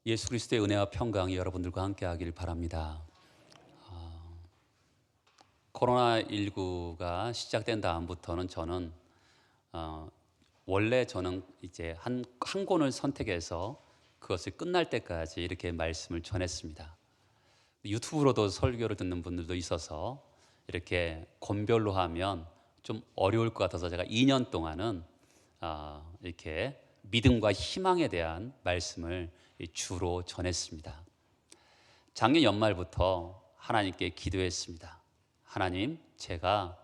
예수 그리스도의 은혜와 평강이 여러분들과 함께 하길 바랍니다. 코로나19가 시작된 다음부터는 저는 원래 저는 이제 한 권을 선택해서 그것을 끝날 때까지 이렇게 말씀을 전했습니다. 유튜브로도 설교를 듣는 분들도 있어서 이렇게 권별로 하면 좀 어려울 것 같아서 제가 2년 동안은 이렇게 믿음과 희망에 대한 말씀을 주로 전했습니다. 작년 연말부터 하나님께 기도했습니다. 하나님, 제가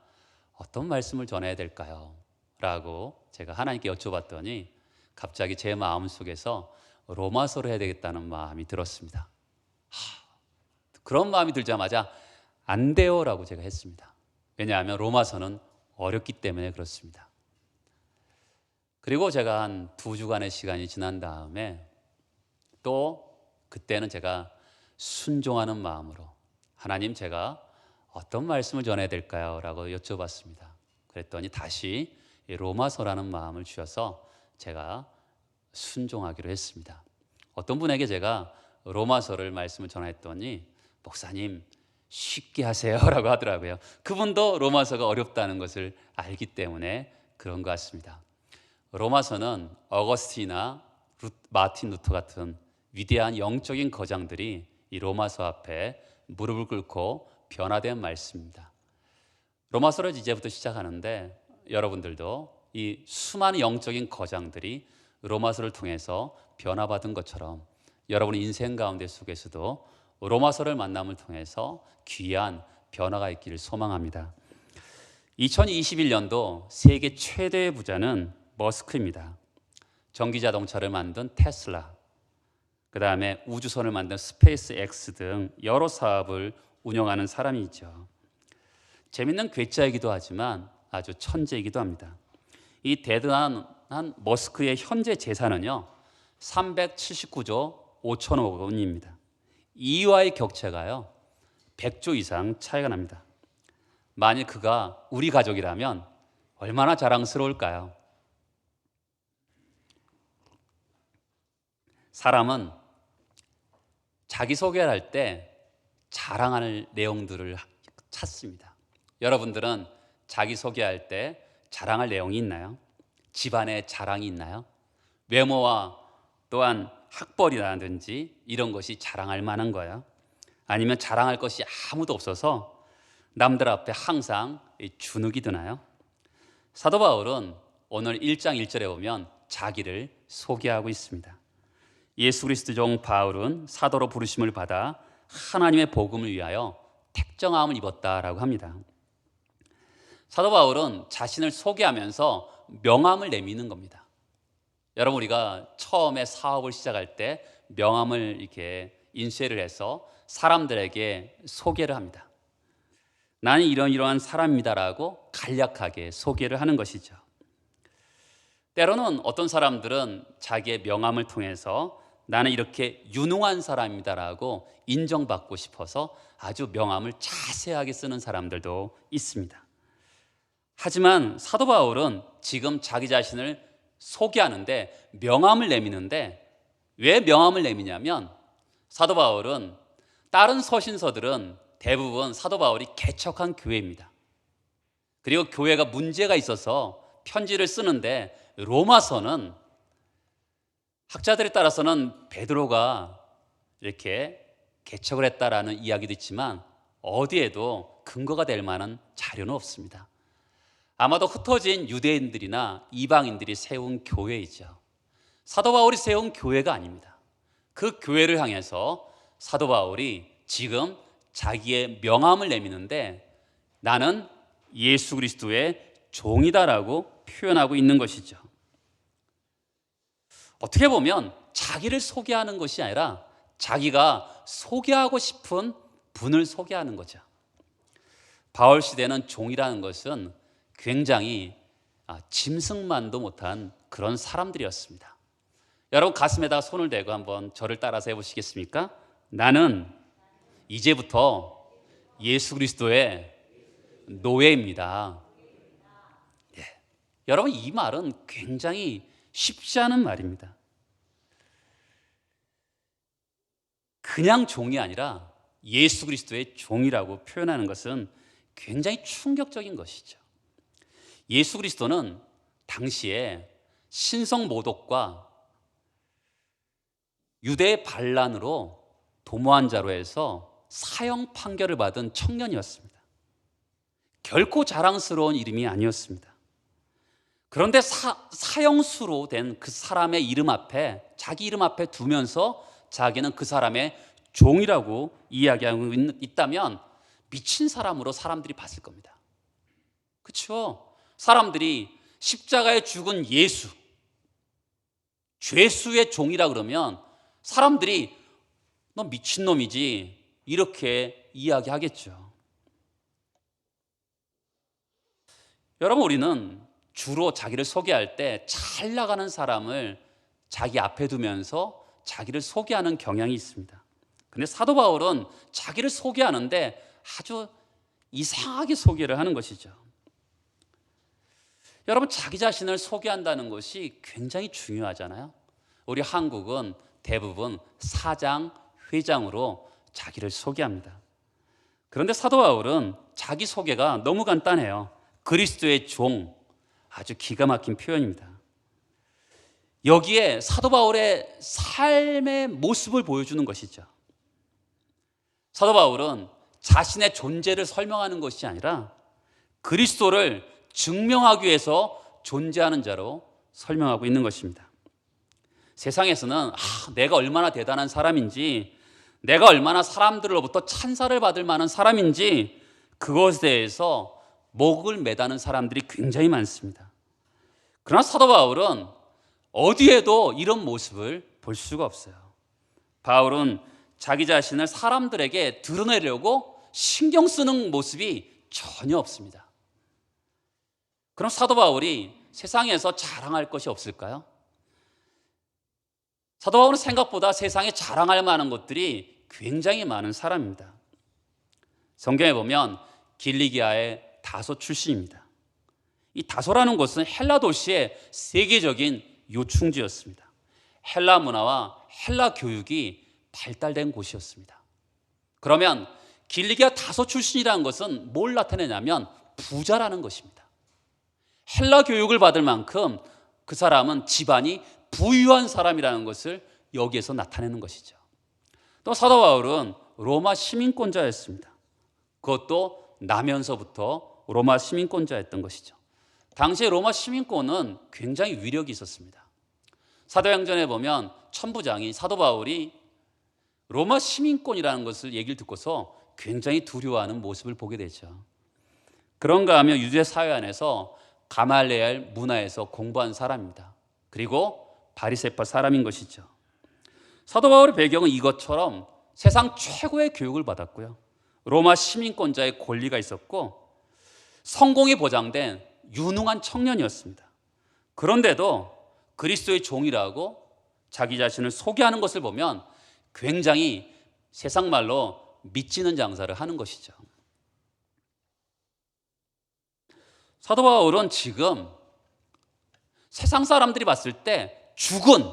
어떤 말씀을 전해야 될까요? 라고 제가 하나님께 여쭤봤더니 갑자기 제 마음속에서 로마서를 해야 되겠다는 마음이 들었습니다. 그런 마음이 들자마자 안 돼요 라고 제가 했습니다. 왜냐하면 로마서는 어렵기 때문에 그렇습니다. 그리고 제가 한 2주간의 시간이 지난 다음에 또 그때는 제가 순종하는 마음으로 하나님, 제가 어떤 말씀을 전해야 될까요? 라고 여쭤봤습니다. 그랬더니 다시 로마서라는 마음을 주셔서 제가 순종하기로 했습니다. 어떤 분에게 제가 로마서를 말씀을 전했더니 목사님 쉽게 하세요 라고 하더라고요. 그분도 로마서가 어렵다는 것을 알기 때문에 그런 것 같습니다. 로마서는 어거스틴이나 마틴 루터 같은 위대한 영적인 거장들이 이 로마서 앞에 무릎을 꿇고 변화된 말씀입니다. 로마서를 이제부터 시작하는데 여러분들도 이 수많은 영적인 거장들이 로마서를 통해서 변화받은 것처럼 여러분의 인생 가운데 속에서도 로마서를 만남을 통해서 귀한 변화가 있기를 소망합니다. 2021년도 세계 최대의 부자는 머스크입니다. 전기자동차를 만든 테슬라, 그 다음에 우주선을 만든 스페이스 X 등 여러 사업을 운영하는 사람이죠. 재밌는 괴짜이기도 하지만 아주 천재이기도 합니다. 이 대단한 머스크의 현재 재산은요 379조 5천억 원입니다. 이와의 격차가요 100조 이상 차이가 납니다. 만일 그가 우리 가족이라면 얼마나 자랑스러울까요? 사람은 자기소개를 할 때 자랑할 내용들을 찾습니다. 여러분들은 자기소개할 때 자랑할 내용이 있나요? 집안에 자랑이 있나요? 외모와 또한 학벌이라든지 이런 것이 자랑할 만한 거예요? 아니면 자랑할 것이 아무도 없어서 남들 앞에 항상 주눅이 드나요? 사도 바울은 오늘 1장 1절에 보면 자기를 소개하고 있습니다. 예수 그리스도 종 바울은 사도로 부르심을 받아 하나님의 복음을 위하여 택정함을 입었다라고 합니다. 사도 바울은 자신을 소개하면서 명함을 내미는 겁니다. 여러분, 우리가 처음에 사업을 시작할 때 명함을 이렇게 인쇄를 해서 사람들에게 소개를 합니다. 나는 이러한 사람입니다라고 간략하게 소개를 하는 것이죠. 때로는 어떤 사람들은 자기의 명함을 통해서 나는 이렇게 유능한 사람이다라고 인정받고 싶어서 아주 명함을 자세하게 쓰는 사람들도 있습니다. 하지만 사도 바울은 지금 자기 자신을 소개하는데 명함을 내미는데 왜 명함을 내미냐면 사도 바울은 다른 서신서들은 대부분 사도 바울이 개척한 교회입니다. 그리고 교회가 문제가 있어서 편지를 쓰는데 로마서는 학자들에 따라서는 베드로가 이렇게 개척을 했다라는 이야기도 있지만 어디에도 근거가 될 만한 자료는 없습니다. 아마도 흩어진 유대인들이나 이방인들이 세운 교회이죠. 사도 바울이 세운 교회가 아닙니다. 그 교회를 향해서 사도 바울이 지금 자기의 명함을 내미는데 나는 예수 그리스도의 종이다라고 표현하고 있는 것이죠. 어떻게 보면 자기를 소개하는 것이 아니라 자기가 소개하고 싶은 분을 소개하는 거죠. 바울 시대는 종이라는 것은 굉장히 짐승만도 못한 그런 사람들이었습니다. 여러분 가슴에다 손을 대고 한번 저를 따라서 해보시겠습니까? 나는 이제부터 예수 그리스도의 노예입니다. 예. 여러분 이 말은 굉장히 쉽지 않은 말입니다. 그냥 종이 아니라 예수 그리스도의 종이라고 표현하는 것은 굉장히 충격적인 것이죠. 예수 그리스도는 당시에 신성 모독과 유대 반란으로 도모한 자로 해서 사형 판결을 받은 청년이었습니다. 결코 자랑스러운 이름이 아니었습니다. 그런데 사형수로 된 그 사람의 이름 앞에, 자기 이름 앞에 두면서 자기는 그 사람의 종이라고 이야기하고 있다면 미친 사람으로 사람들이 봤을 겁니다. 그렇죠? 사람들이 십자가에 죽은 예수, 죄수의 종이라 그러면 사람들이 너 미친놈이지 이렇게 이야기하겠죠. 여러분, 우리는 주로 자기를 소개할 때 잘 나가는 사람을 자기 앞에 두면서 자기를 소개하는 경향이 있습니다. 근데 사도 바울은 자기를 소개하는데 아주 이상하게 소개를 하는 것이죠. 여러분, 자기 자신을 소개한다는 것이 굉장히 중요하잖아요. 우리 한국은 대부분 사장, 회장으로 자기를 소개합니다. 그런데 사도 바울은 자기 소개가 너무 간단해요. 그리스도의 종, 아주 기가 막힌 표현입니다. 여기에 사도 바울의 삶의 모습을 보여주는 것이죠. 사도 바울은 자신의 존재를 설명하는 것이 아니라 그리스도를 증명하기 위해서 존재하는 자로 설명하고 있는 것입니다. 세상에서는 내가 얼마나 대단한 사람인지, 내가 얼마나 사람들로부터 찬사를 받을 만한 사람인지 그것에 대해서 목을 매다는 사람들이 굉장히 많습니다. 그러나 사도 바울은 어디에도 이런 모습을 볼 수가 없어요. 바울은 자기 자신을 사람들에게 드러내려고 신경 쓰는 모습이 전혀 없습니다. 그럼 사도 바울이 세상에서 자랑할 것이 없을까요? 사도 바울은 생각보다 세상에 자랑할 만한 것들이 굉장히 많은 사람입니다. 성경에 보면 길리기아의 다소 출신입니다. 이 다소라는 곳은 헬라 도시의 세계적인 요충지였습니다. 헬라 문화와 헬라 교육이 발달된 곳이었습니다. 그러면 길리기아 다소 출신이라는 것은 뭘 나타내냐면 부자라는 것입니다. 헬라 교육을 받을 만큼 그 사람은 집안이 부유한 사람이라는 것을 여기에서 나타내는 것이죠. 또 사도 바울은 로마 시민권자였습니다. 그것도 나면서부터 로마 시민권자였던 것이죠. 당시에 로마 시민권은 굉장히 위력이 있었습니다. 사도행전에 보면 천부장이 사도 바울이 로마 시민권이라는 것을 얘기를 듣고서 굉장히 두려워하는 모습을 보게 되죠. 그런가 하면 유대 사회 안에서 가말리엘 문화에서 공부한 사람입니다. 그리고 바리새파 사람인 것이죠. 사도 바울의 배경은 이것처럼 세상 최고의 교육을 받았고요. 로마 시민권자의 권리가 있었고 성공이 보장된 유능한 청년이었습니다. 그런데도 그리스도의 종이라고 자기 자신을 소개하는 것을 보면 굉장히 세상 말로 미치는 장사를 하는 것이죠. 사도 바울은 지금 세상 사람들이 봤을 때 죽은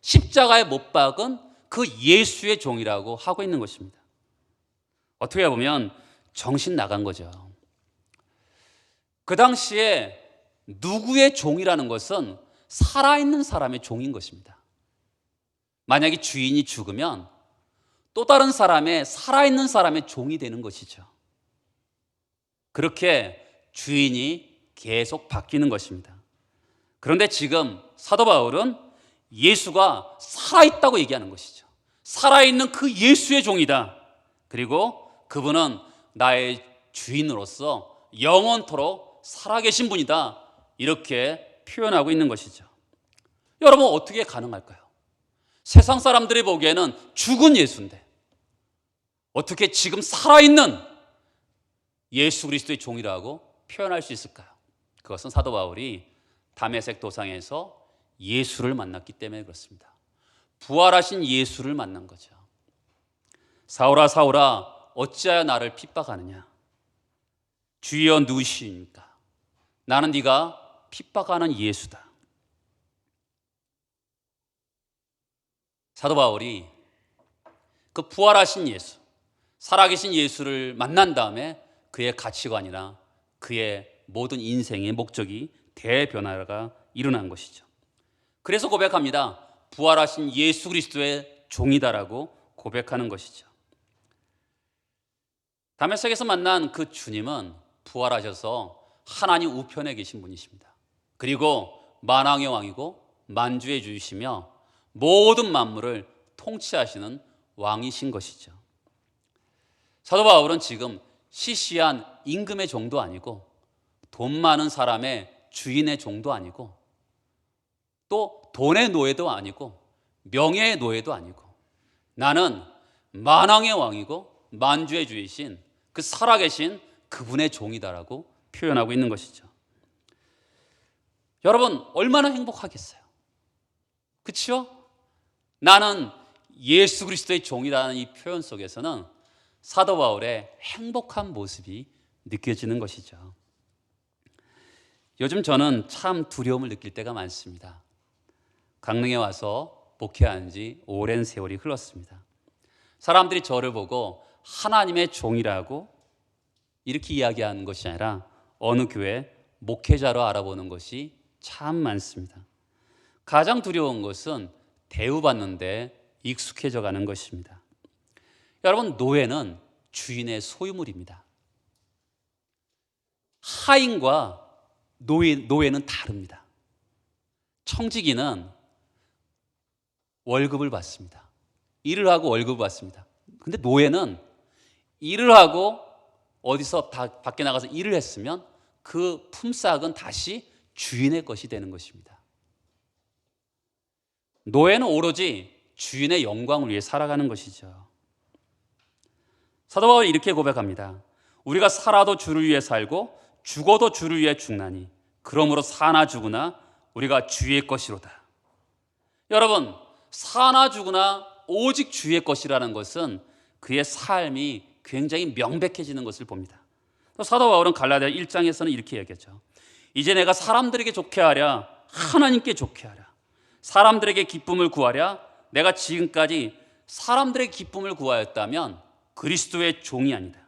십자가에 못 박은 그 예수의 종이라고 하고 있는 것입니다. 어떻게 보면 정신 나간 거죠. 그 당시에 누구의 종이라는 것은 살아있는 사람의 종인 것입니다. 만약에 주인이 죽으면 또 다른 사람의 살아있는 사람의 종이 되는 것이죠. 그렇게 주인이 계속 바뀌는 것입니다. 그런데 지금 사도 바울은 예수가 살아있다고 얘기하는 것이죠. 살아있는 그 예수의 종이다. 그리고 그분은 나의 주인으로서 영원토록 살아계신 분이다. 이렇게 표현하고 있는 것이죠. 여러분, 어떻게 가능할까요? 세상 사람들이 보기에는 죽은 예수인데 어떻게 지금 살아있는 예수 그리스도의 종이라고 표현할 수 있을까요? 그것은 사도 바울이 다메섹 도상에서 예수를 만났기 때문에 그렇습니다. 부활하신 예수를 만난 거죠. 사울아 사울아 어찌하여 나를 핍박하느냐? 주여 누구시입니까? 나는 네가 핍박하는 예수다. 사도 바울이 그 부활하신 예수, 살아계신 예수를 만난 다음에 그의 가치관이나 그의 모든 인생의 목적이 대변화가 일어난 것이죠. 그래서 고백합니다. 부활하신 예수 그리스도의 종이다라고 고백하는 것이죠. 다메섹에서 만난 그 주님은 부활하셔서 하나님 우편에 계신 분이십니다. 그리고 만왕의 왕이고 만주의 주이시며 모든 만물을 통치하시는 왕이신 것이죠. 사도 바울은 지금 시시한 임금의 종도 아니고 돈 많은 사람의 주인의 종도 아니고 또 돈의 노예도 아니고 명예의 노예도 아니고 나는 만왕의 왕이고 만주의 주이신 그 살아계신 그분의 종이다라고 표현하고 있는 것이죠. 여러분 얼마나 행복하겠어요? 그렇죠? 나는 예수 그리스도의 종이라는 이 표현 속에서는 사도 바울의 행복한 모습이 느껴지는 것이죠. 요즘 저는 참 두려움을 느낄 때가 많습니다. 강릉에 와서 목회한 지 오랜 세월이 흘렀습니다. 사람들이 저를 보고 하나님의 종이라고 이렇게 이야기하는 것이 아니라 어느 교회 목회자로 알아보는 것이 참 많습니다. 가장 두려운 것은 대우받는데 익숙해져 가는 것입니다. 여러분, 노예는 주인의 소유물입니다. 하인과 노예는 다릅니다. 청지기는 월급을 받습니다. 일을 하고 월급을 받습니다. 근데 노예는 일을 하고 어디서 밖에 나가서 일을 했으면 그 품삯은 다시 주인의 것이 되는 것입니다. 노예는 오로지 주인의 영광을 위해 살아가는 것이죠. 사도 바울이 이렇게 고백합니다. 우리가 살아도 주를 위해 살고 죽어도 주를 위해 죽나니 그러므로 사나 죽으나 우리가 주의 것이로다. 여러분, 사나 죽으나 오직 주의 것이라는 것은 그의 삶이 굉장히 명백해지는 것을 봅니다. 또 사도 바울은 갈라디아 1장에서는 이렇게 얘기하죠. 이제 내가 사람들에게 좋게 하랴 하나님께 좋게 하랴 사람들에게 기쁨을 구하랴 내가 지금까지 사람들의 기쁨을 구하였다면 그리스도의 종이 아니다.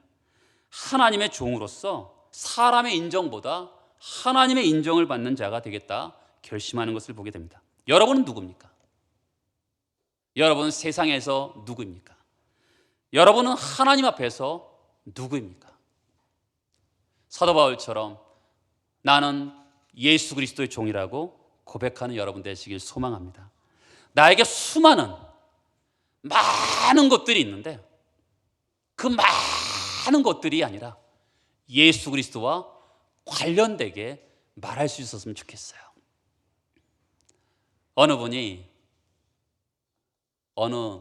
하나님의 종으로서 사람의 인정보다 하나님의 인정을 받는 자가 되겠다 결심하는 것을 보게 됩니다. 여러분은 누굽니까? 여러분은 세상에서 누구입니까? 여러분은 하나님 앞에서 누구입니까? 사도 바울처럼 나는 예수 그리스도의 종이라고 고백하는 여러분 되시길 소망합니다. 나에게 수많은 많은 것들이 있는데 그 많은 것들이 아니라 예수 그리스도와 관련되게 말할 수 있었으면 좋겠어요. 어느 분이 어느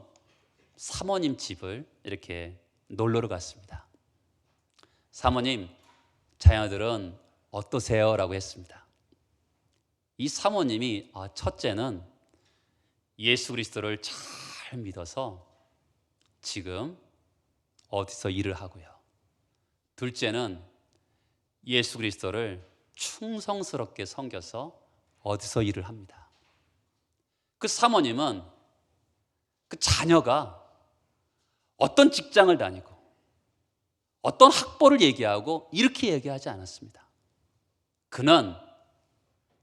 사모님 집을 이렇게 놀러 갔습니다. 사모님, 자녀들은 어떠세요? 라고 했습니다. 이 사모님이 첫째는 예수 그리스도를 잘 믿어서 지금 어디서 일을 하고요. 둘째는 예수 그리스도를 충성스럽게 섬겨서 어디서 일을 합니다. 그 사모님은 그 자녀가 어떤 직장을 다니고 어떤 학벌을 얘기하고 이렇게 얘기하지 않았습니다. 그는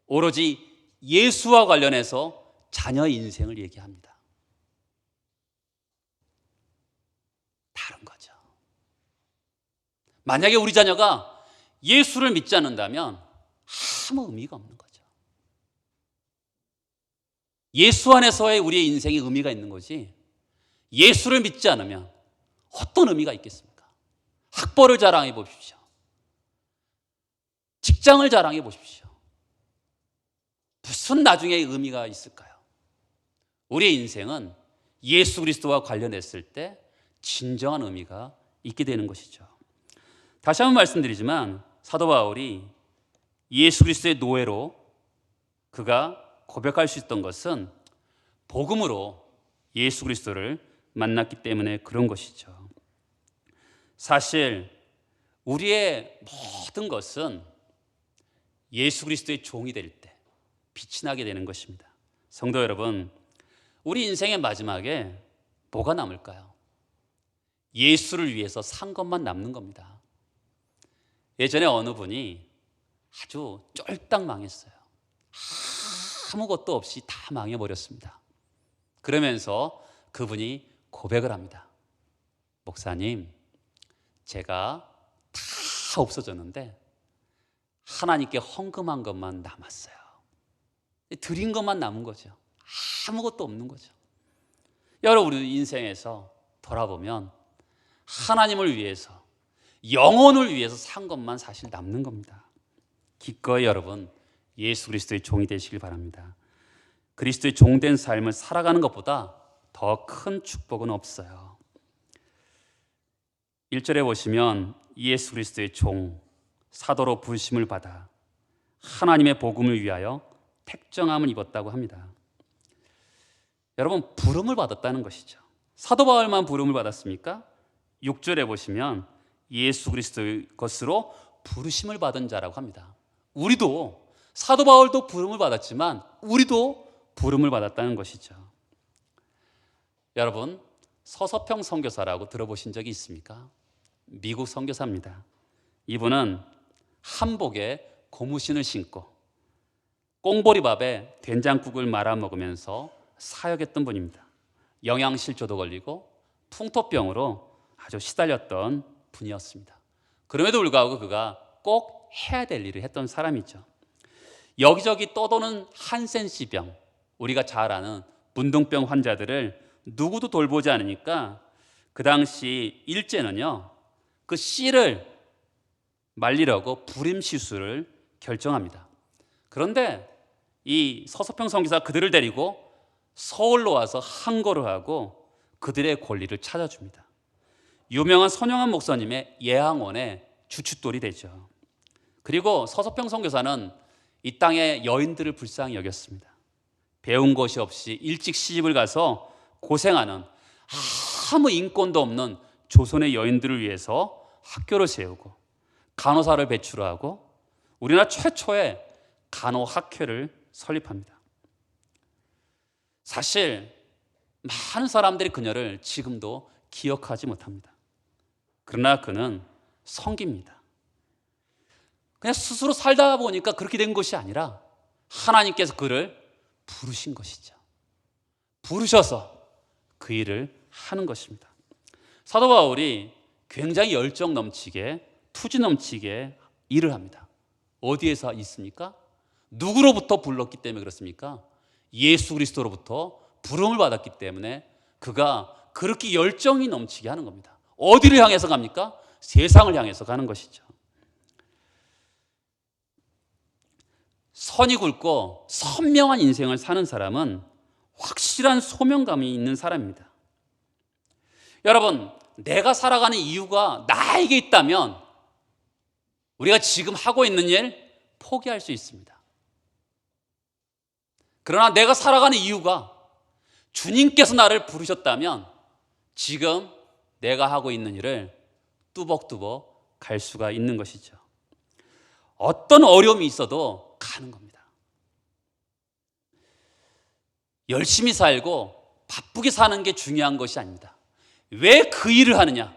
오로지 예수와 관련해서 자녀의 인생을 얘기합니다. 다른 거죠. 만약에 우리 자녀가 예수를 믿지 않는다면 아무 의미가 없는 거죠. 예수 안에서의 우리의 인생에 의미가 있는 거지 예수를 믿지 않으면 어떤 의미가 있겠습니까? 학벌을 자랑해 보십시오. 직장을 자랑해 보십시오. 무슨 나중에 의미가 있을까요? 우리의 인생은 예수 그리스도와 관련했을 때 진정한 의미가 있게 되는 것이죠. 다시 한번 말씀드리지만 사도 바울이 예수 그리스도의 노예로 그가 고백할 수 있던 것은 복음으로 예수 그리스도를 만났기 때문에 그런 것이죠. 사실 우리의 모든 것은 예수 그리스도의 종이 될 때 빛이 나게 되는 것입니다. 성도 여러분, 우리 인생의 마지막에 뭐가 남을까요? 예수를 위해서 산 것만 남는 겁니다. 예전에 어느 분이 아주 쫄딱 망했어요. 아무것도 없이 다 망해버렸습니다. 그러면서 그분이 고백을 합니다. 목사님, 제가 다 없어졌는데 하나님께 헌금한 것만 남았어요. 드린 것만 남은 거죠. 아무것도 없는 거죠. 여러분, 우리 인생에서 돌아보면 하나님을 위해서, 영혼을 위해서 산 것만 사실 남는 겁니다. 기꺼이 여러분 예수 그리스도의 종이 되시길 바랍니다. 그리스도의 종된 삶을 살아가는 것보다 더 큰 축복은 없어요. 1절에 보시면 예수 그리스도의 종, 사도로 부르심을 받아 하나님의 복음을 위하여 택정함을 입었다고 합니다. 여러분, 부름을 받았다는 것이죠. 사도 바울만 부름을 받았습니까? 6절에 보시면 예수 그리스도의 것으로 부르심을 받은 자라고 합니다. 우리도, 사도 바울도 부름을 받았지만 우리도 부름을 받았다는 것이죠. 여러분, 서서평 선교사라고 들어보신 적이 있습니까? 미국 선교사입니다. 이분은 한복에 고무신을 신고 꽁보리밥에 된장국을 말아 먹으면서 사역했던 분입니다. 영양실조도 걸리고 풍토병으로 아주 시달렸던 분이었습니다. 그럼에도 불구하고 그가 꼭 해야 될 일을 했던 사람이죠. 여기저기 떠도는 한센시병, 우리가 잘 아는 문둥병 환자들을 누구도 돌보지 않으니까 그 당시 일제는요, 그 씨를 말리려고 불임 시술을 결정합니다. 그런데 이 서서평 선교사가 그들을 데리고 서울로 와서 항거를 하고 그들의 권리를 찾아줍니다. 유명한 선영한 목사님의 예항원의 주춧돌이 되죠. 그리고 서서평 선교사는 이 땅의 여인들을 불쌍히 여겼습니다. 배운 것이 없이 일찍 시집을 가서 고생하는 아무 인권도 없는 조선의 여인들을 위해서 학교를 세우고 간호사를 배출하고 우리나라 최초의 간호학회를 설립합니다. 사실 많은 사람들이 그녀를 지금도 기억하지 못합니다. 그러나 그는 성기입니다. 그냥 스스로 살다 보니까 그렇게 된 것이 아니라 하나님께서 그를 부르신 것이죠. 부르셔서 그 일을 하는 것입니다. 사도 바울이 굉장히 열정 넘치게, 투지 넘치게 일을 합니다. 어디에서 있습니까? 누구로부터 불렀기 때문에 그렇습니까? 예수 그리스도로부터 부름을 받았기 때문에 그가 그렇게 열정이 넘치게 하는 겁니다. 어디를 향해서 갑니까? 세상을 향해서 가는 것이죠. 선이 굵고 선명한 인생을 사는 사람은 확실한 소명감이 있는 사람입니다. 여러분, 내가 살아가는 이유가 나에게 있다면 우리가 지금 하고 있는 일 포기할 수 있습니다. 그러나 내가 살아가는 이유가 주님께서 나를 부르셨다면 지금 내가 하고 있는 일을 뚜벅뚜벅 갈 수가 있는 것이죠. 어떤 어려움이 있어도 가는 겁니다. 열심히 살고 바쁘게 사는 게 중요한 것이 아닙니다. 왜 그 일을 하느냐,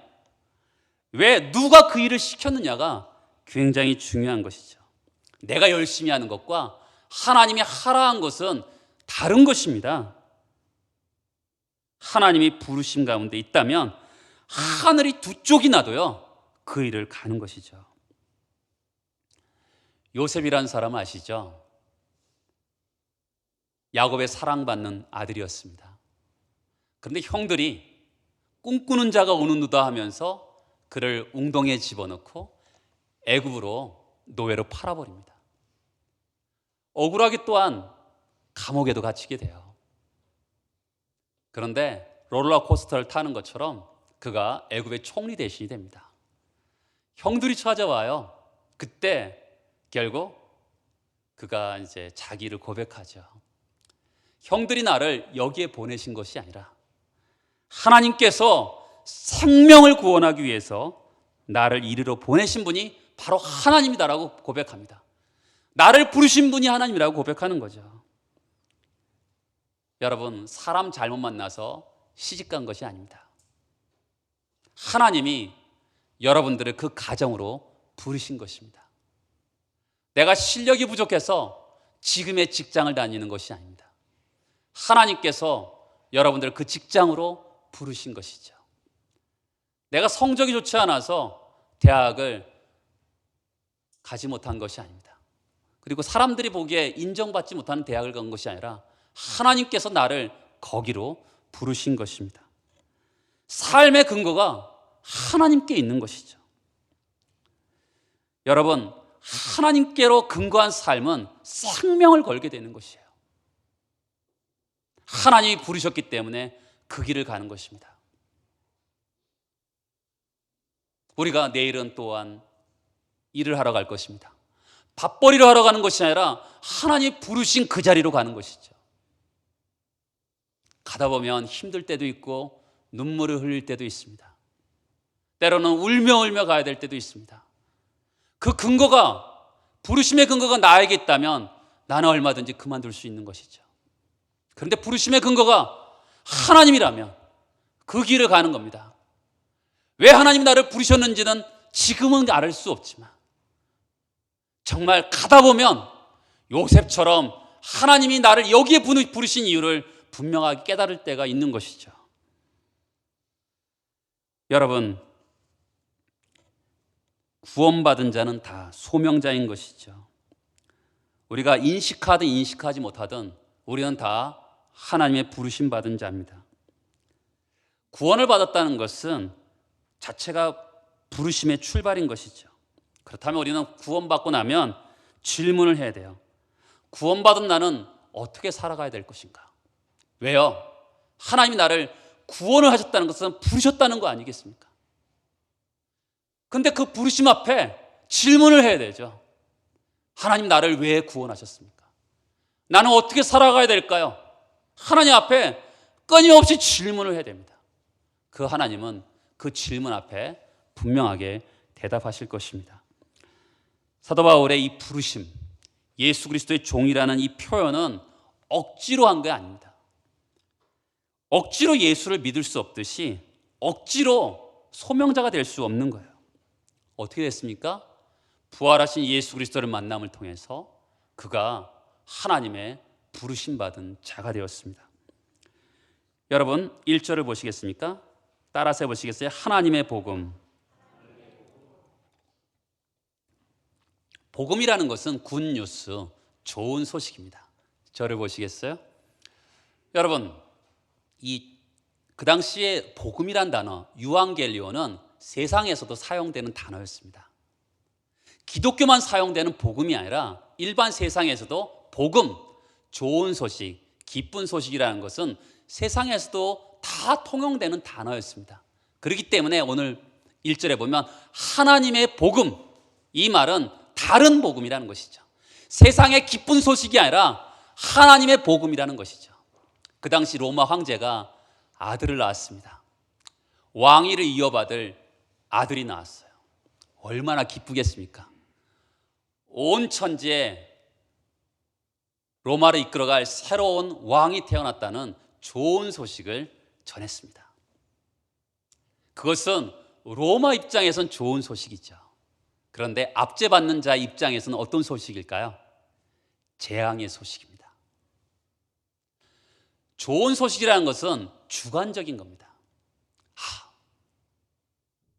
왜 누가 그 일을 시켰느냐가 굉장히 중요한 것이죠. 내가 열심히 하는 것과 하나님이 하라 한 것은 다른 것입니다. 하나님이 부르심 가운데 있다면 하늘이 두 쪽이 나도요 그 일을 가는 것이죠. 요셉이라는 사람 아시죠? 야곱의 사랑받는 아들이었습니다. 그런데 형들이 꿈꾸는 자가 오는도다 하면서 그를 웅덩이에 집어넣고 애굽으로 노예로 팔아버립니다. 억울하게 또한 감옥에도 갇히게 돼요. 그런데 롤러코스터를 타는 것처럼 그가 애굽의 총리 대신이 됩니다. 형들이 찾아와요. 그때 결국 그가 이제 자기를 고백하죠. 형들이 나를 여기에 보내신 것이 아니라 하나님께서 생명을 구원하기 위해서 나를 이리로 보내신 분이 바로 하나님이다라고 고백합니다. 나를 부르신 분이 하나님이라고 고백하는 거죠. 여러분, 사람 잘못 만나서 시집간 것이 아닙니다. 하나님이 여러분들을 그 가정으로 부르신 것입니다. 내가 실력이 부족해서 지금의 직장을 다니는 것이 아닙니다. 하나님께서 여러분들을 그 직장으로 부르신 것이죠. 내가 성적이 좋지 않아서 대학을 가지 못한 것이 아닙니다. 그리고 사람들이 보기에 인정받지 못하는 대학을 간 것이 아니라 하나님께서 나를 거기로 부르신 것입니다. 삶의 근거가 하나님께 있는 것이죠. 여러분, 하나님께로 근거한 삶은 생명을 걸게 되는 것이에요. 하나님이 부르셨기 때문에 그 길을 가는 것입니다. 우리가 내일은 또한 일을 하러 갈 것입니다. 밥벌이를 하러 가는 것이 아니라 하나님이 부르신 그 자리로 가는 것이죠. 가다 보면 힘들 때도 있고 눈물을 흘릴 때도 있습니다. 때로는 울며 가야 될 때도 있습니다. 그 근거가, 부르심의 근거가 나에게 있다면 나는 얼마든지 그만둘 수 있는 것이죠. 그런데 부르심의 근거가 하나님이라면 그 길을 가는 겁니다. 왜 하나님이 나를 부르셨는지는 지금은 알 수 없지만 정말 가다 보면 요셉처럼 하나님이 나를 여기에 부르신 이유를 분명하게 깨달을 때가 있는 것이죠. 여러분, 구원받은 자는 다 소명자인 것이죠. 우리가 인식하든 인식하지 못하든 우리는 다 하나님의 부르심 받은 자입니다. 구원을 받았다는 것은 자체가 부르심의 출발인 것이죠. 그렇다면 우리는 구원받고 나면 질문을 해야 돼요. 구원받은 나는 어떻게 살아가야 될 것인가? 왜요? 하나님이 나를 구원을 하셨다는 것은 부르셨다는 거 아니겠습니까? 근데 그 부르심 앞에 질문을 해야 되죠. 하나님 나를 왜 구원하셨습니까? 나는 어떻게 살아가야 될까요? 하나님 앞에 끊임없이 질문을 해야 됩니다. 그 하나님은 그 질문 앞에 분명하게 대답하실 것입니다. 사도 바울의 이 부르심, 예수 그리스도의 종이라는 이 표현은 억지로 한 게 아닙니다. 억지로 예수를 믿을 수 없듯이 억지로 소명자가 될 수 없는 거예요. 어떻게 됐습니까? 부활하신 예수 그리스도를 만남을 통해서 그가 하나님의 부르심 받은 자가 되었습니다. 여러분 1절을 보시겠습니까? 따라서 해보시겠어요? 하나님의 복음. 복음이라는 것은 굿뉴스, 좋은 소식입니다. 저를 보시겠어요? 여러분, 그 당시에 복음이란 단어, 유앙겔리오는 세상에서도 사용되는 단어였습니다. 기독교만 사용되는 복음이 아니라 일반 세상에서도 복음, 좋은 소식, 기쁜 소식이라는 것은 세상에서도 다 통용되는 단어였습니다. 그렇기 때문에 오늘 1절에 보면 하나님의 복음, 이 말은 다른 복음이라는 것이죠. 세상의 기쁜 소식이 아니라 하나님의 복음이라는 것이죠. 그 당시 로마 황제가 아들을 낳았습니다. 왕위를 이어받을 아들이 나왔어요. 얼마나 기쁘겠습니까? 온 천지에 로마를 이끌어갈 새로운 왕이 태어났다는 좋은 소식을 전했습니다. 그것은 로마 입장에선 좋은 소식이죠. 그런데 압제받는 자 입장에서는 어떤 소식일까요? 재앙의 소식입니다. 좋은 소식이라는 것은 주관적인 겁니다.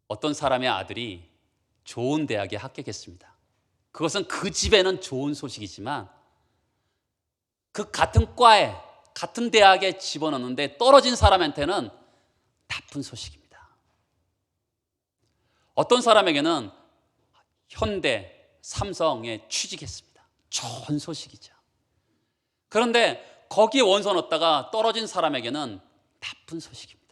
어떤 사람의 아들이 좋은 대학에 합격했습니다. 그것은 그 집에는 좋은 소식이지만 그 같은 과에 같은 대학에 집어넣는데 떨어진 사람한테는 나쁜 소식입니다. 어떤 사람에게는 현대, 삼성에 취직했습니다. 좋은 소식이죠. 그런데 거기에 원서 넣었다가 떨어진 사람에게는 나쁜 소식입니다.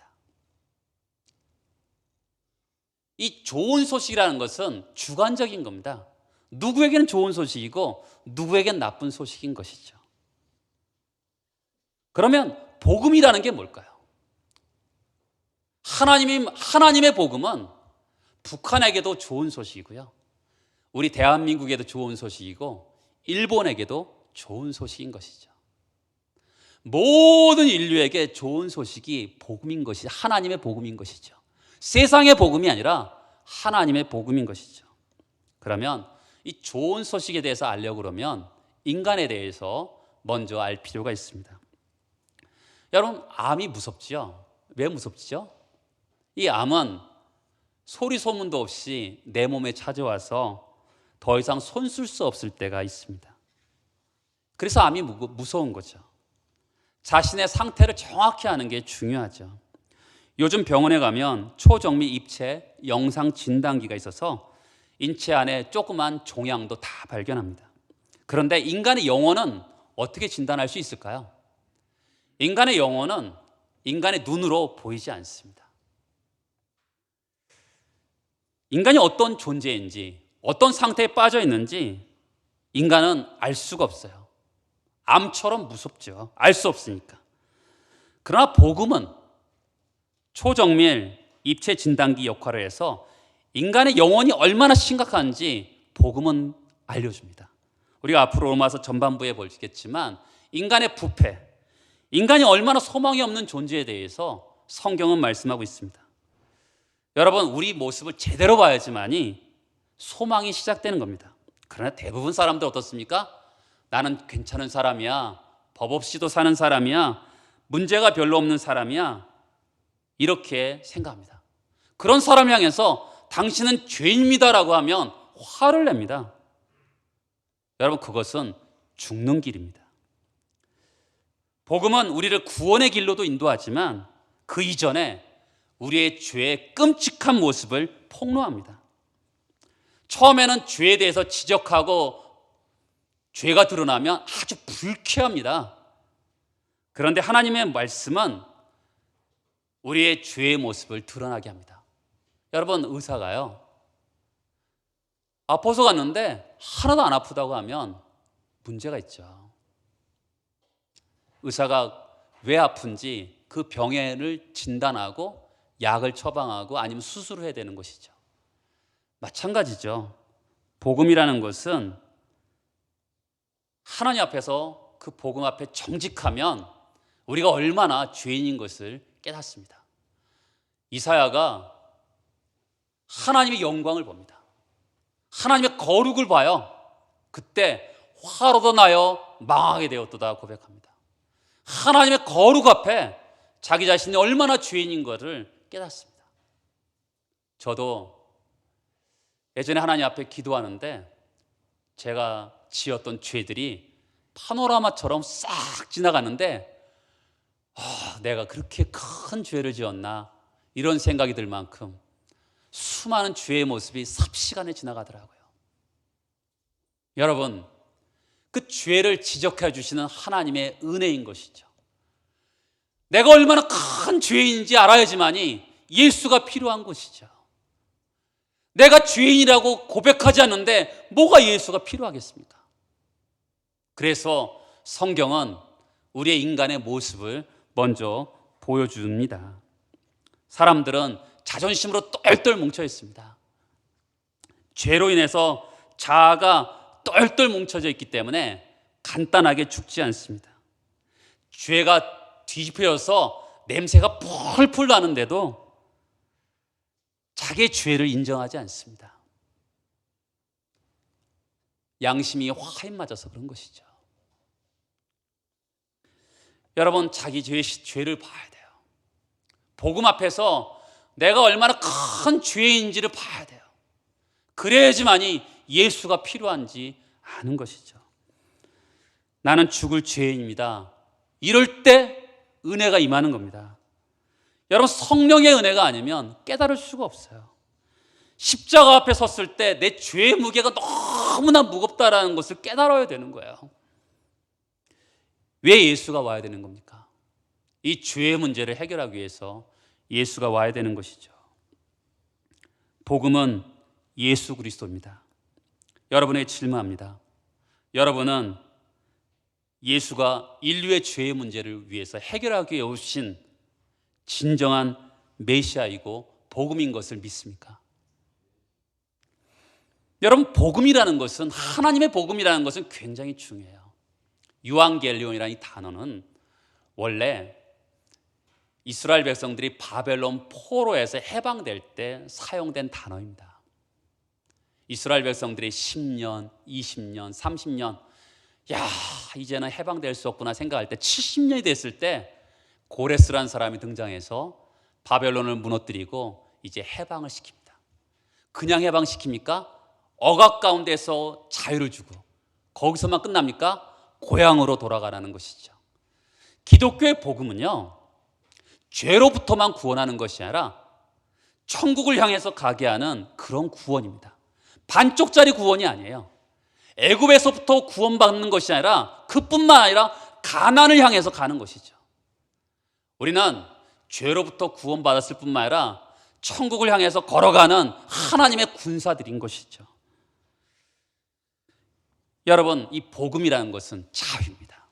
이 좋은 소식이라는 것은 주관적인 겁니다. 누구에게는 좋은 소식이고 누구에게는 나쁜 소식인 것이죠. 그러면 복음이라는 게 뭘까요? 하나님의 복음은 북한에게도 좋은 소식이고요. 우리 대한민국에도 좋은 소식이고 일본에게도 좋은 소식인 것이죠. 모든 인류에게 좋은 소식이 복음인 것이 하나님의 복음인 것이죠. 세상의 복음이 아니라 하나님의 복음인 것이죠. 그러면 이 좋은 소식에 대해서 알려고 그러면 인간에 대해서 먼저 알 필요가 있습니다. 여러분, 암이 무섭지요? 왜 무섭지요? 이 암은 소리 소문도 없이 내 몸에 찾아와서 더 이상 손쓸 수 없을 때가 있습니다. 그래서 암이 무서운 거죠. 자신의 상태를 정확히 아는 게 중요하죠. 요즘 병원에 가면 초정밀 입체 영상 진단기가 있어서 인체 안에 조그만 종양도 다 발견합니다. 그런데 인간의 영혼은 어떻게 진단할 수 있을까요? 인간의 영혼은 인간의 눈으로 보이지 않습니다. 인간이 어떤 존재인지, 어떤 상태에 빠져 있는지 인간은 알 수가 없어요. 암처럼 무섭죠. 알 수 없으니까. 그러나 복음은 초정밀 입체 진단기 역할을 해서 인간의 영혼이 얼마나 심각한지 복음은 알려줍니다. 우리가 앞으로 로마서 전반부에 보시겠지만 인간의 부패, 인간이 얼마나 소망이 없는 존재에 대해서 성경은 말씀하고 있습니다. 여러분, 우리 모습을 제대로 봐야지만이 소망이 시작되는 겁니다. 그러나 대부분 사람들 어떻습니까? 나는 괜찮은 사람이야, 법 없이도 사는 사람이야, 문제가 별로 없는 사람이야, 이렇게 생각합니다. 그런 사람 향해서 당신은 죄인입니다라고 하면 화를 냅니다. 여러분, 그것은 죽는 길입니다. 복음은 우리를 구원의 길로도 인도하지만 그 이전에 우리의 죄의 끔찍한 모습을 폭로합니다. 처음에는 죄에 대해서 지적하고 죄가 드러나면 아주 불쾌합니다. 그런데 하나님의 말씀은 우리의 죄의 모습을 드러나게 합니다. 여러분, 의사가요, 아파서 갔는데 하나도 안 아프다고 하면 문제가 있죠. 의사가 왜 아픈지 그 병을 진단하고 약을 처방하고 아니면 수술을 해야 되는 것이죠. 마찬가지죠. 복음이라는 것은 하나님 앞에서 그 복음 앞에 정직하면 우리가 얼마나 죄인인 것을 깨닫습니다. 이사야가 하나님의 영광을 봅니다. 하나님의 거룩을 봐요. 그때 화로도 나여 망하게 되었도다 고백합니다. 하나님의 거룩 앞에 자기 자신이 얼마나 죄인인 것을 깨닫습니다. 저도 예전에 하나님 앞에 기도하는데 제가 지었던 죄들이 파노라마처럼 싹 지나가는데 내가 그렇게 큰 죄를 지었나, 이런 생각이 들 만큼 수많은 죄의 모습이 삽시간에 지나가더라고요. 여러분, 그 죄를 지적해 주시는 하나님의 은혜인 것이죠. 내가 얼마나 큰 죄인인지 알아야지만이 예수가 필요한 것이죠. 내가 죄인이라고 고백하지 않는데 뭐가 예수가 필요하겠습니까? 그래서 성경은 우리의 인간의 모습을 먼저 보여줍니다. 사람들은 자존심으로 똘똘 뭉쳐 있습니다. 죄로 인해서 자아가 똘똘 뭉쳐져 있기 때문에 간단하게 죽지 않습니다. 죄가 뒤집혀져서 냄새가 풀풀 나는데도 자기의 죄를 인정하지 않습니다. 양심이 화에 맞아서 그런 것이죠. 여러분, 자기 죄를 봐야 돼요. 복음 앞에서 내가 얼마나 큰 죄인지를 봐야 돼요. 그래야지만이 예수가 필요한지 아는 것이죠. 나는 죽을 죄인입니다. 이럴 때 은혜가 임하는 겁니다. 여러분, 성령의 은혜가 아니면 깨달을 수가 없어요. 십자가 앞에 섰을 때 내 죄의 무게가 너무나 무겁다라는 것을 깨달아야 되는 거예요. 왜 예수가 와야 되는 겁니까? 이 죄의 문제를 해결하기 위해서 예수가 와야 되는 것이죠. 복음은 예수 그리스도입니다. 여러분에게 질문합니다. 여러분은 예수가 인류의 죄의 문제를 위해서 해결하기 위해 오신 진정한 메시아이고 복음인 것을 믿습니까? 여러분, 복음이라는 것은, 하나님의 복음이라는 것은 굉장히 중요해요. 유앙겔리온이라는 이 단어는 원래 이스라엘 백성들이 바벨론 포로에서 해방될 때 사용된 단어입니다. 이스라엘 백성들이 10년, 20년, 30년, 야, 이제는 해방될 수 없구나 생각할 때 70년이 됐을 때 고레스라는 사람이 등장해서 바벨론을 무너뜨리고 이제 해방을 시킵니다. 그냥 해방시킵니까? 억압 가운데서 자유를 주고 거기서만 끝납니까? 고향으로 돌아가라는 것이죠. 기독교의 복음은요, 죄로부터만 구원하는 것이 아니라 천국을 향해서 가게 하는 그런 구원입니다. 반쪽짜리 구원이 아니에요. 애굽에서부터 구원받는 것이 아니라 그뿐만 아니라 가나안을 향해서 가는 것이죠. 우리는 죄로부터 구원받았을 뿐만 아니라 천국을 향해서 걸어가는 하나님의 군사들인 것이죠. 여러분, 이 복음이라는 것은 자유입니다.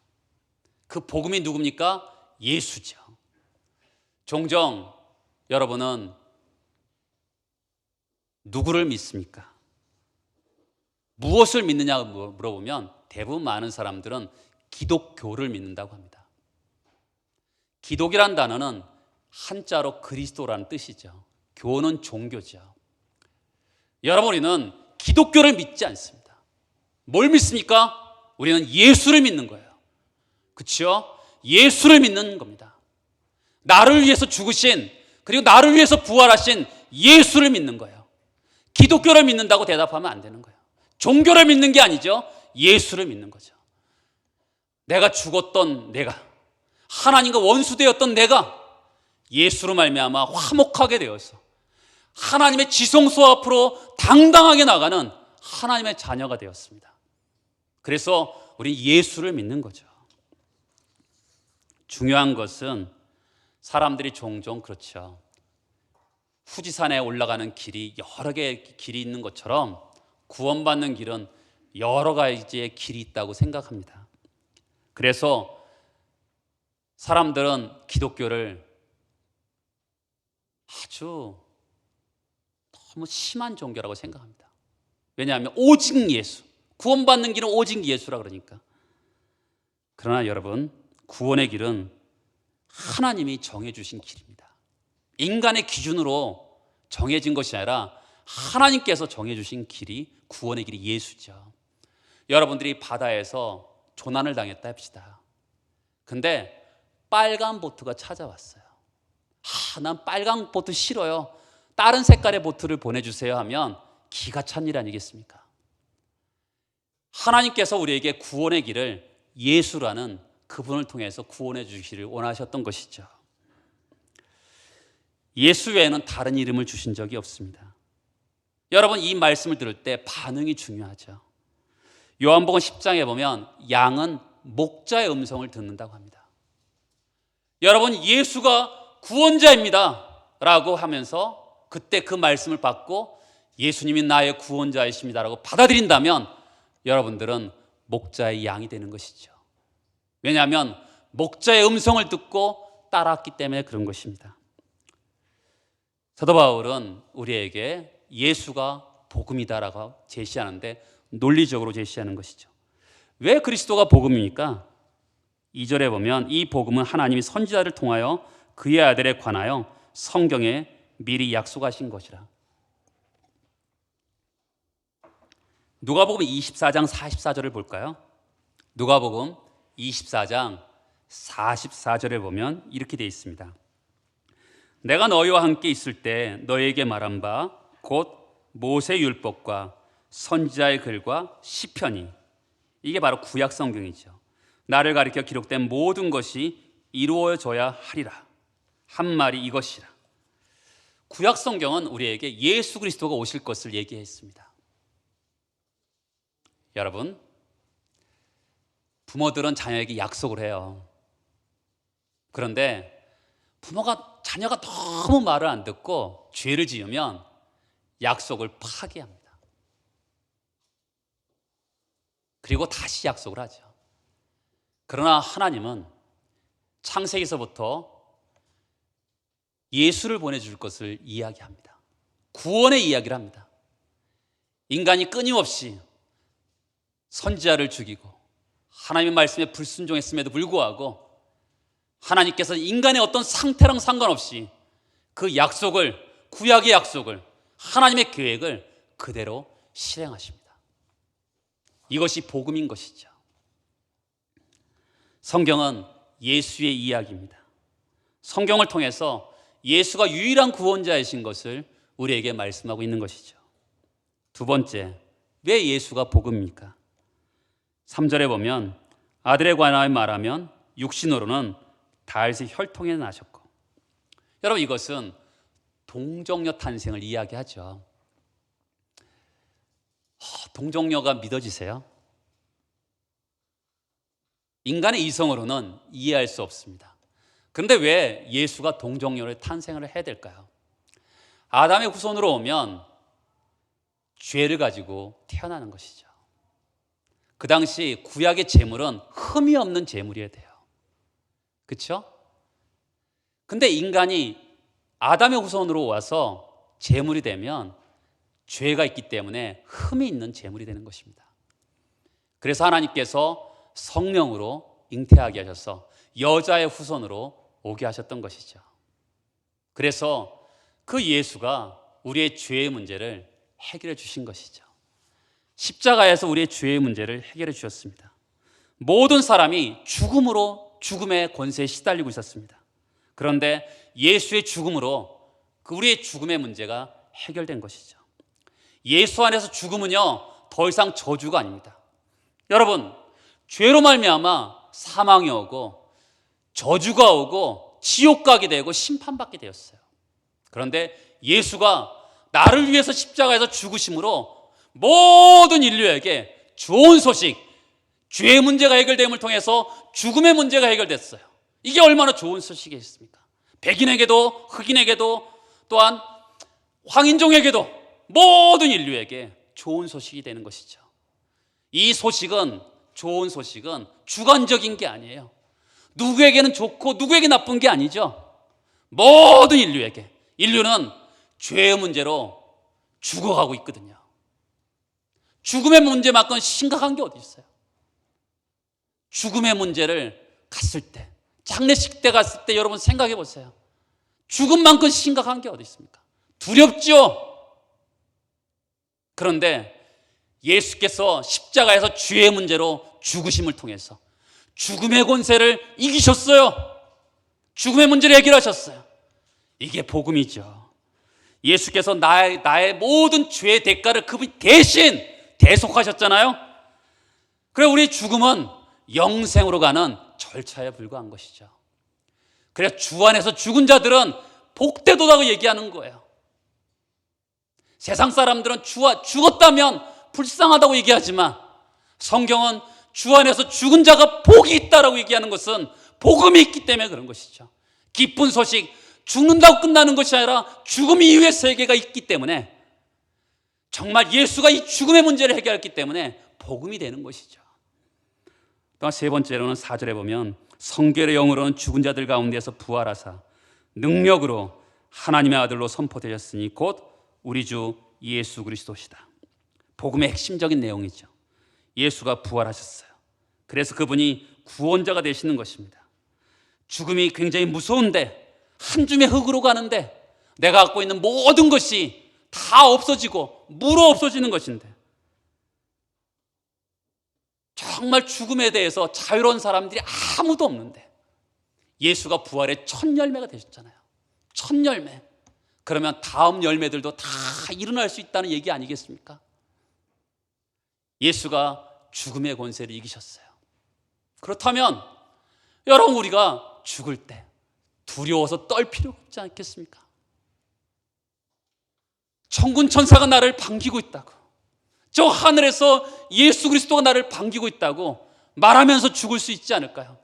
그 복음이 누굽니까? 예수죠. 종종 여러분은 누구를 믿습니까? 무엇을 믿느냐고 물어보면 대부분 많은 사람들은 기독교를 믿는다고 합니다. 기독이란 단어는 한자로 그리스도라는 뜻이죠. 교는 종교죠. 여러분, 우리는 기독교를 믿지 않습니다. 뭘 믿습니까? 우리는 예수를 믿는 거예요. 그렇죠? 예수를 믿는 겁니다. 나를 위해서 죽으신, 그리고 나를 위해서 부활하신 예수를 믿는 거예요. 기독교를 믿는다고 대답하면 안 되는 거예요. 종교를 믿는 게 아니죠. 예수를 믿는 거죠. 내가 죽었던 내가, 하나님과 원수되었던 내가 예수로 말미암아 화목하게 되어서 하나님의 지성소 앞으로 당당하게 나가는 하나님의 자녀가 되었습니다. 그래서 우리 예수를 믿는 거죠. 중요한 것은 사람들이 종종 그렇죠. 후지산에 올라가는 길이 여러 개의 길이 있는 것처럼 구원받는 길은 여러 가지의 길이 있다고 생각합니다. 그래서 사람들은 기독교를 아주 너무 심한 종교라고 생각합니다. 왜냐하면 오직 예수, 구원받는 길은 오직 예수라 그러니까. 그러나 여러분, 구원의 길은 하나님이 정해주신 길입니다. 인간의 기준으로 정해진 것이 아니라 하나님께서 정해주신 길이, 구원의 길이 예수죠. 여러분들이 바다에서 조난을 당했다 합시다. 근데 빨간 보트가 찾아왔어요. 난 빨간 보트 싫어요, 다른 색깔의 보트를 보내주세요 하면 기가 찬 일 아니겠습니까? 하나님께서 우리에게 구원의 길을 예수라는 그분을 통해서 구원해 주시기를 원하셨던 것이죠. 예수 외에는 다른 이름을 주신 적이 없습니다. 여러분, 이 말씀을 들을 때 반응이 중요하죠. 요한복음 10장에 보면 양은 목자의 음성을 듣는다고 합니다. 여러분, 예수가 구원자입니다 라고 하면서 그때 그 말씀을 받고 예수님이 나의 구원자이십니다 라고 받아들인다면 여러분들은 목자의 양이 되는 것이죠. 왜냐하면 목자의 음성을 듣고 따랐기 때문에 그런 것입니다. 사도 바울은 우리에게 예수가 복음이다라고 제시하는데 논리적으로 제시하는 것이죠. 왜 그리스도가 복음입니까? 2절에 보면 이 복음은 하나님이 선지자를 통하여 그의 아들에 관하여 성경에 미리 약속하신 것이라. 누가복음 24장 44절을 볼까요? 누가복음 24장 44절에 보면 이렇게 되어 있습니다. 내가 너희와 함께 있을 때 너희에게 말한 바 곧 모세 율법과 선지자의 글과 시편이, 이게 바로 구약 성경이죠. 나를 가리켜 기록된 모든 것이 이루어져야 하리라 한 말이 이것이라. 구약 성경은 우리에게 예수 그리스도가 오실 것을 얘기했습니다. 여러분, 부모들은 자녀에게 약속을 해요. 그런데 자녀가 너무 말을 안 듣고 죄를 지으면 약속을 파기합니다. 그리고 다시 약속을 하죠. 그러나 하나님은 창세기서부터 예수를 보내줄 것을 이야기합니다. 구원의 이야기를 합니다. 인간이 끊임없이 선지자를 죽이고 하나님의 말씀에 불순종했음에도 불구하고 하나님께서 인간의 어떤 상태랑 상관없이 그 약속을, 구약의 약속을, 하나님의 계획을 그대로 실행하십니다. 이것이 복음인 것이죠. 성경은 예수의 이야기입니다. 성경을 통해서 예수가 유일한 구원자이신 것을 우리에게 말씀하고 있는 것이죠. 두 번째, 왜 예수가 복음입니까? 3절에 보면 아들에 관하여 말하면 육신으로는 다윗의 혈통에 나셨고, 여러분 이것은 동정녀 탄생을 이야기하죠. 동정녀가 믿어지세요? 인간의 이성으로는 이해할 수 없습니다. 그런데 왜 예수가 동정녀로 탄생을 해야 될까요? 아담의 후손으로 오면 죄를 가지고 태어나는 것이죠. 그 당시 구약의 제물은 흠이 없는 제물이어야 돼요. 그렇죠? 근데 인간이 아담의 후손으로 와서 제물이 되면 죄가 있기 때문에 흠이 있는 제물이 되는 것입니다. 그래서 하나님께서 성령으로 잉태하게 하셔서 여자의 후손으로 오게 하셨던 것이죠. 그래서 그 예수가 우리의 죄의 문제를 해결해 주신 것이죠. 십자가에서 우리의 죄의 문제를 해결해 주셨습니다. 모든 사람이 죽음의 권세에 시달리고 있었습니다. 그런데 예수의 죽음으로 우리의 죽음의 문제가 해결된 것이죠. 예수 안에서 죽음은요, 더 이상 저주가 아닙니다. 여러분, 죄로 말미암아 사망이 오고 저주가 오고 지옥 가게 되고 심판받게 되었어요. 그런데 예수가 나를 위해서 십자가에서 죽으심으로 모든 인류에게 좋은 소식, 죄의 문제가 해결됨을 통해서 죽음의 문제가 해결됐어요. 이게 얼마나 좋은 소식이겠습니까? 백인에게도 흑인에게도 또한 황인종에게도 모든 인류에게 좋은 소식이 되는 것이죠. 이 소식은, 좋은 소식은 주관적인 게 아니에요. 누구에게는 좋고 누구에게 나쁜 게 아니죠. 모든 인류에게, 인류는 죄의 문제로 죽어가고 있거든요. 죽음의 문제만큼 심각한 게 어디 있어요? 죽음의 문제를 갔을 때, 장례식 때 갔을 때 여러분 생각해 보세요. 죽음만큼 심각한 게 어디 있습니까? 두렵죠. 그런데 예수께서 십자가에서 죄의 문제로 죽으심을 통해서 죽음의 권세를 이기셨어요. 죽음의 문제를 해결하셨어요. 이게 복음이죠. 예수께서 나의 모든 죄의 대가를 그분이 대신 대속하셨잖아요. 그래 우리의 죽음은 영생으로 가는 절차에 불과한 것이죠. 그래서 주 안에서 죽은 자들은 복되도다고 얘기하는 거예요. 세상 사람들은 죽었다면 불쌍하다고 얘기하지만 성경은 주 안에서 죽은 자가 복이 있다라고 얘기하는 것은 복음이 있기 때문에 그런 것이죠. 기쁜 소식, 죽는다고 끝나는 것이 아니라 죽음 이후의 세계가 있기 때문에, 정말 예수가 이 죽음의 문제를 해결했기 때문에 복음이 되는 것이죠. 또 세 번째로는 4절에 보면 성결의 영으로는 죽은 자들 가운데서 부활하사 능력으로 하나님의 아들로 선포되셨으니 곧 우리 주 예수 그리스도시다. 복음의 핵심적인 내용이죠. 예수가 부활하셨어요. 그래서 그분이 구원자가 되시는 것입니다. 죽음이 굉장히 무서운데, 한 줌의 흙으로 가는데 내가 갖고 있는 모든 것이 다 없어지고 물어 없어지는 것인데, 정말 죽음에 대해서 자유로운 사람들이 아무도 없는데 예수가 부활의 첫 열매가 되셨잖아요. 첫 열매. 그러면 다음 열매들도 다 일어날 수 있다는 얘기 아니겠습니까? 예수가 죽음의 권세를 이기셨어요. 그렇다면 여러분, 우리가 죽을 때 두려워서 떨 필요가 없지 않겠습니까? 천군 천사가 나를 반기고 있다고, 저 하늘에서 예수 그리스도가 나를 반기고 있다고 말하면서 죽을 수 있지 않을까요?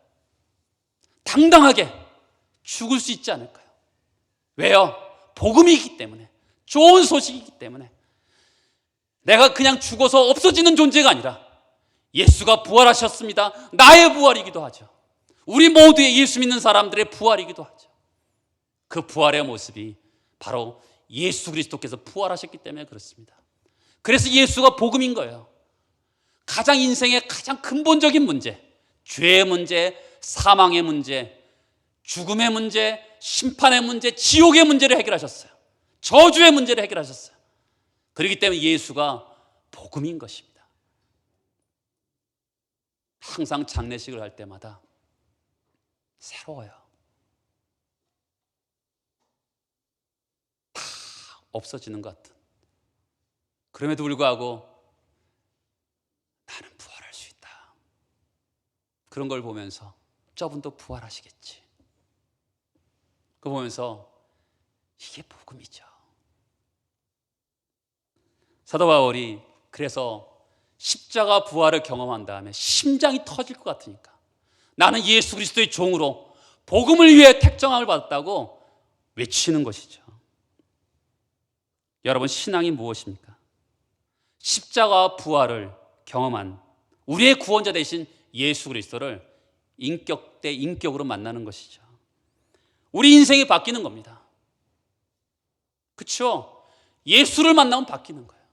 당당하게 죽을 수 있지 않을까요? 왜요? 복음이 있기 때문에, 좋은 소식이기 때문에. 내가 그냥 죽어서 없어지는 존재가 아니라 예수가 부활하셨습니다. 나의 부활이기도 하죠. 우리 모두의 예수 믿는 사람들의 부활이기도 하죠. 그 부활의 모습이 바로 예수 그리스도께서 부활하셨기 때문에 그렇습니다. 그래서 예수가 복음인 거예요. 가장 인생의 가장 근본적인 문제, 죄의 문제, 사망의 문제, 죽음의 문제, 심판의 문제, 지옥의 문제를 해결하셨어요. 저주의 문제를 해결하셨어요. 그렇기 때문에 예수가 복음인 것입니다. 항상 장례식을 할 때마다 새로워요. 다 없어지는 것 같은. 그럼에도 불구하고 나는 부활할 수 있다. 그런 걸 보면서 저분도 부활하시겠지. 그거 보면서 이게 복음이죠. 사도 바울이 그래서 십자가 부활을 경험한 다음에 심장이 터질 것 같으니까 나는 예수 그리스도의 종으로 복음을 위해 택정함을 받았다고 외치는 것이죠. 여러분, 신앙이 무엇입니까? 십자가 부활을 경험한 우리의 구원자 되신 예수 그리스도를 인격 대 인격으로 만나는 것이죠. 우리 인생이 바뀌는 겁니다. 그렇죠? 예수를 만나면 바뀌는 거예요.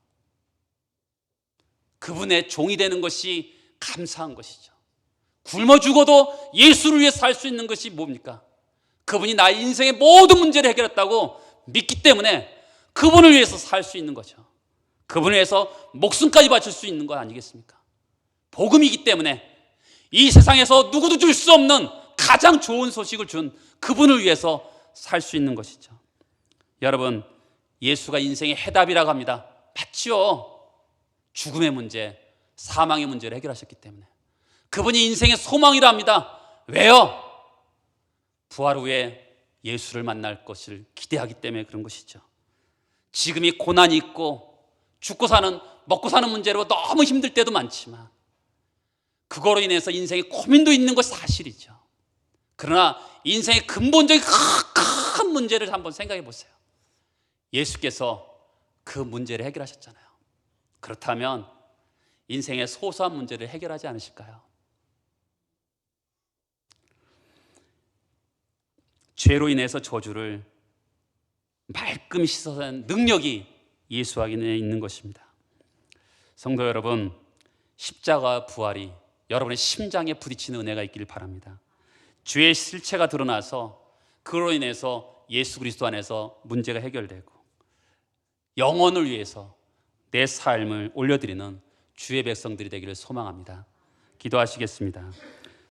그분의 종이 되는 것이 감사한 것이죠. 굶어 죽어도 예수를 위해 살 수 있는 것이 뭡니까? 그분이 나의 인생의 모든 문제를 해결했다고 믿기 때문에 그분을 위해서 살 수 있는 거죠. 그분을 위해서 목숨까지 바칠 수 있는 것 아니겠습니까? 복음이기 때문에 이 세상에서 누구도 줄 수 없는 가장 좋은 소식을 준 그분을 위해서 살 수 있는 것이죠. 여러분, 예수가 인생의 해답이라고 합니다. 맞죠? 죽음의 문제, 사망의 문제를 해결하셨기 때문에 그분이 인생의 소망이라 합니다. 왜요? 부활 후에 예수를 만날 것을 기대하기 때문에 그런 것이죠. 지금이 고난이 있고 죽고 사는, 먹고 사는 문제로 너무 힘들 때도 많지만 그거로 인해서 인생에 고민도 있는 것이 사실이죠. 그러나 인생의 근본적인 큰 문제를 한번 생각해 보세요. 예수께서 그 문제를 해결하셨잖아요. 그렇다면 인생의 소소한 문제를 해결하지 않으실까요? 죄로 인해서 저주를 말끔히 씻어낸 능력이 예수 안에 있는 것입니다. 성도 여러분, 십자가 부활이 여러분의 심장에 부딪히는 은혜가 있기를 바랍니다. 죄의 실체가 드러나서 그로 인해서 예수 그리스도 안에서 문제가 해결되고 영혼을 위해서 내 삶을 올려드리는 주의 백성들이 되기를 소망합니다. 기도하시겠습니다.